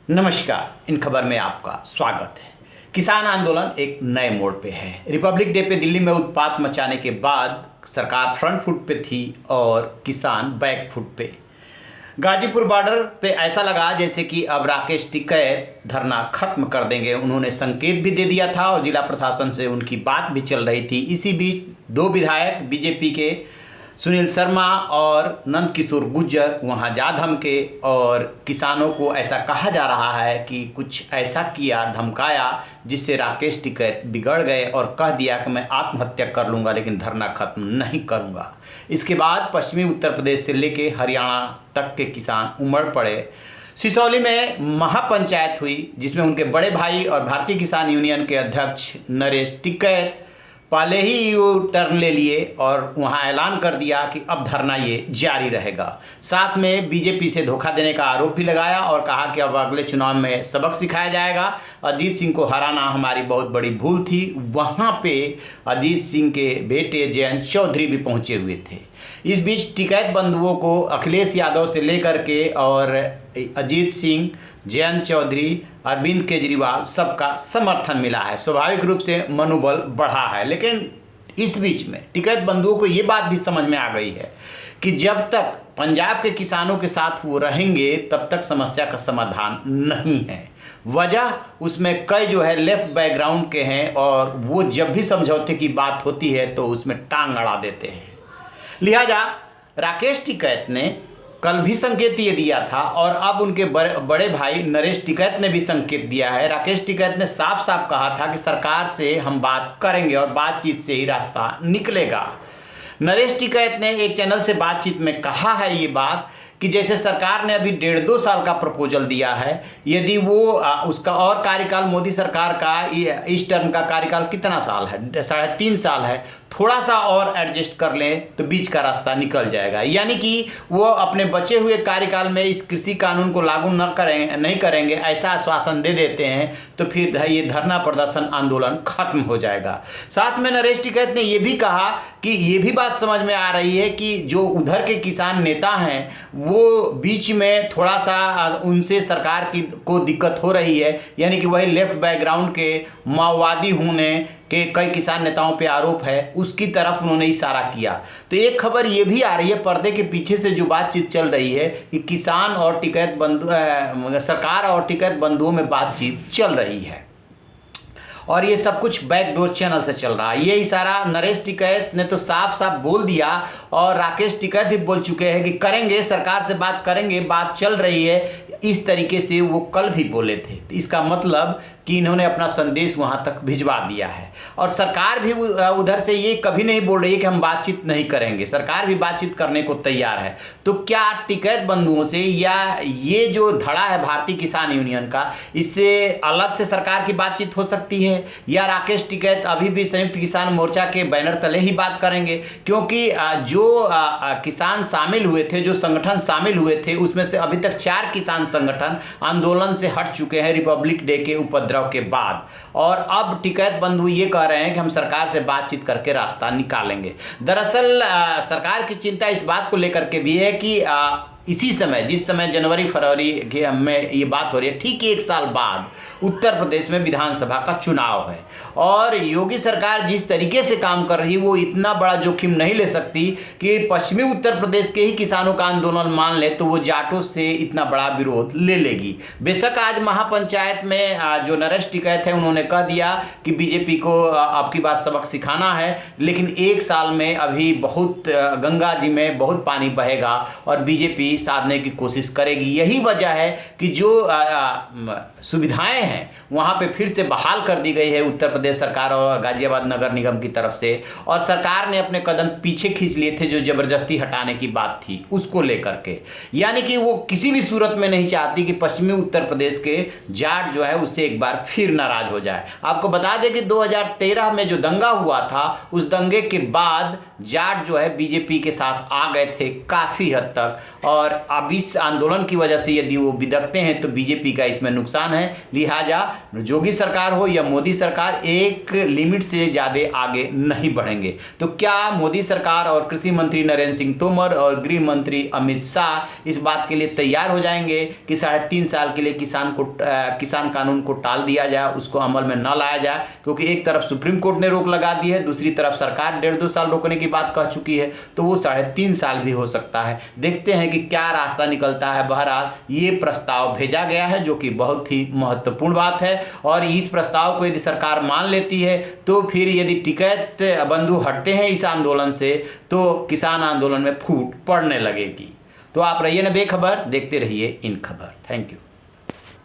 नमस्कार। इन खबर में आपका स्वागत है। किसान आंदोलन एक नए मोड़ पे है। रिपब्लिक डे पे दिल्ली में उत्पात मचाने के बाद सरकार फ्रंट फुट पे थी और किसान बैक फुट पे। गाजीपुर बॉर्डर पे ऐसा लगा जैसे कि अब राकेश टिकैत धरना खत्म कर देंगे। उन्होंने संकेत भी दे दिया था और जिला प्रशासन से उनकी बात भी चल रही थी। इसी बीच दो विधायक बीजेपी के सुनील शर्मा और नंद किशोर गुर्जर वहां जा धमके और किसानों को ऐसा कहा जा रहा है कि कुछ ऐसा किया, धमकाया, जिससे राकेश टिकैत बिगड़ गए और कह दिया कि मैं आत्महत्या कर लूँगा लेकिन धरना खत्म नहीं करूँगा। इसके बाद पश्चिमी उत्तर प्रदेश से लेके हरियाणा तक के किसान उमड़ पड़े। सिसौली में महापंचायत हुई जिसमें उनके बड़े भाई और भारतीय किसान यूनियन के अध्यक्ष नरेश टिकैत पहले ही यू टर्न ले लिए और वहां ऐलान कर दिया कि अब धरना ये जारी रहेगा। साथ में बीजेपी से धोखा देने का आरोप भी लगाया और कहा कि अब अगले चुनाव में सबक सिखाया जाएगा। अजीत सिंह को हराना हमारी बहुत बड़ी भूल थी। वहां पे अजीत सिंह के बेटे जयंत चौधरी भी पहुंचे हुए थे। इस बीच टिकैत बंधुओं को अखिलेश यादव से लेकर के और अजीत सिंह, जयंत चौधरी, अरविंद केजरीवाल सबका समर्थन मिला है। स्वाभाविक रूप से मनोबल बढ़ा है। लेकिन इस बीच में टिकैत बंधुओं को ये बात भी समझ में आ गई है कि जब तक पंजाब के किसानों के साथ वो रहेंगे तब तक समस्या का समाधान नहीं है। वजह उसमें कई लेफ्ट बैकग्राउंड के हैं और वो जब भी समझौते की बात होती है तो उसमें टांग अड़ा देते हैं। लिहाजा राकेश टिकैत ने कल भी संकेत ये दिया था और अब उनके बड़े भाई नरेश टिकैत ने भी संकेत दिया है। राकेश टिकैत ने साफ साफ कहा था कि सरकार से हम बात करेंगे और बातचीत से ही रास्ता निकलेगा। नरेश टिकैत ने एक चैनल से बातचीत में कहा है ये बात कि जैसे सरकार ने अभी 1.5-2 साल का प्रपोजल दिया है, यदि वो उसका और कार्यकाल मोदी सरकार का इस टर्म का कार्यकाल कितना साल है, 3.5 साल है, थोड़ा सा और एडजस्ट कर लें तो बीच का रास्ता निकल जाएगा। यानी कि वो अपने बचे हुए कार्यकाल में इस कृषि कानून को लागू नहीं करेंगे ऐसा आश्वासन दे देते हैं तो फिर ये धरना प्रदर्शन आंदोलन खत्म हो जाएगा। साथ में नरेश टिकैत ने ये भी कहा कि ये भी बात समझ में आ रही है कि जो उधर के किसान नेता हैं वो बीच में थोड़ा सा उनसे सरकार को दिक्कत हो रही है। यानी कि वही लेफ्ट बैकग्राउंड के माओवादी होने के कई किसान नेताओं पे आरोप है, उसकी तरफ उन्होंने इशारा किया। तो एक खबर ये भी आ रही है पर्दे के पीछे से जो बातचीत चल रही है कि किसान और टिकैत सरकार और टिकैत बंधुओं में बातचीत चल रही है और ये सब कुछ बैकडोर चैनल से चल रहा है। ये इशारा नरेश टिकैत ने तो साफ साफ बोल दिया और राकेश टिकैत भी बोल चुके हैं कि करेंगे, सरकार से बात करेंगे, बात चल रही है। इस तरीके से वो कल भी बोले थे। इसका मतलब कि इन्होंने अपना संदेश वहां तक भिजवा दिया है और सरकार भी उधर से ये कभी नहीं बोल रही है कि हम बातचीत नहीं करेंगे। सरकार भी बातचीत करने को तैयार है। तो क्या टिकैत बंधुओं से या ये जो धड़ा है भारतीय किसान यूनियन का, इससे अलग से सरकार की बातचीत हो सकती है या राकेश टिकैत अभी भी संयुक्त किसान मोर्चा के बैनर तले ही बात करेंगे? क्योंकि जो किसान शामिल हुए थे, जो संगठन शामिल हुए थे, उसमें से अभी तक 4 किसान संगठन आंदोलन से हट चुके हैं रिपब्लिक डे के उपद्रव के बाद और अब टिकैत बंधु ये कह रहे हैं कि हम सरकार से बातचीत करके रास्ता निकालेंगे। दरअसल सरकार की चिंता इस बात को लेकर के भी है कि इसी समय, जिस समय जनवरी फरवरी में ये बात हो रही है, ठीक 1 साल बाद उत्तर प्रदेश में विधानसभा का चुनाव है और योगी सरकार जिस तरीके से काम कर रही है वो इतना बड़ा जोखिम नहीं ले सकती कि पश्चिमी उत्तर प्रदेश के ही किसानों का आंदोलन मान ले तो वो जाटों से इतना बड़ा विरोध ले लेगी। बेशक आज महापंचायत में जो नरेश टिकैत है उन्होंने कह दिया कि बीजेपी को अब की बार सबक सिखाना है, लेकिन 1 साल में अभी बहुत गंगा जी में बहुत पानी बहेगा और बीजेपी साधने की कोशिश करेगी। यही वजह है कि जो सुविधाएं हैं वहां पे फिर से बहाल कर दी गई है उत्तर प्रदेश सरकार और गाजियाबाद नगर निगम की तरफ से और सरकार ने अपने कदम पीछे खींच लिए थे जो जबरदस्ती हटाने की बात थी उसको लेकर के। यानी कि वो किसी भी सूरत में नहीं चाहती कि पश्चिमी उत्तर प्रदेश के जाट जो है उससे एक बार फिर नाराज हो जाए। आपको बता दें कि 2013 में जो दंगा हुआ था उस दंगे के बाद जाट जो है बीजेपी के साथ आ गए थे काफी हद तक और और अब इस आंदोलन की वजह से यदि वो बिदकते हैं तो बीजेपी का इसमें नुकसान है। लिहाजा योगी सरकार हो या मोदी सरकार एक लिमिट से ज़्यादा आगे नहीं बढ़ेंगे। तो क्या मोदी सरकार और कृषि मंत्री नरेंद्र सिंह तोमर और गृह मंत्री अमित शाह इस बात के लिए तैयार हो जाएंगे कि 3.5 साल के लिए किसान कानून को टाल दिया जाए, उसको अमल में न लाया जाए? क्योंकि एक तरफ सुप्रीम कोर्ट ने रोक लगा दी है, दूसरी तरफ सरकार 1.5-2 साल रोकने की बात कह चुकी है, तो वो 3.5 साल भी हो सकता है। देखते हैं कि क्या रास्ता निकलता है। बहरहाल ये प्रस्ताव भेजा गया है जो कि बहुत ही महत्वपूर्ण बात है, और इस प्रस्ताव को यदि सरकार मान लेती है तो फिर यदि टिकैत बंधु हटते हैं इस आंदोलन से तो किसान आंदोलन में फूट पड़ने लगेगी। तो आप रहिए ना बेखबर, देखते रहिए इन खबर। Thank you.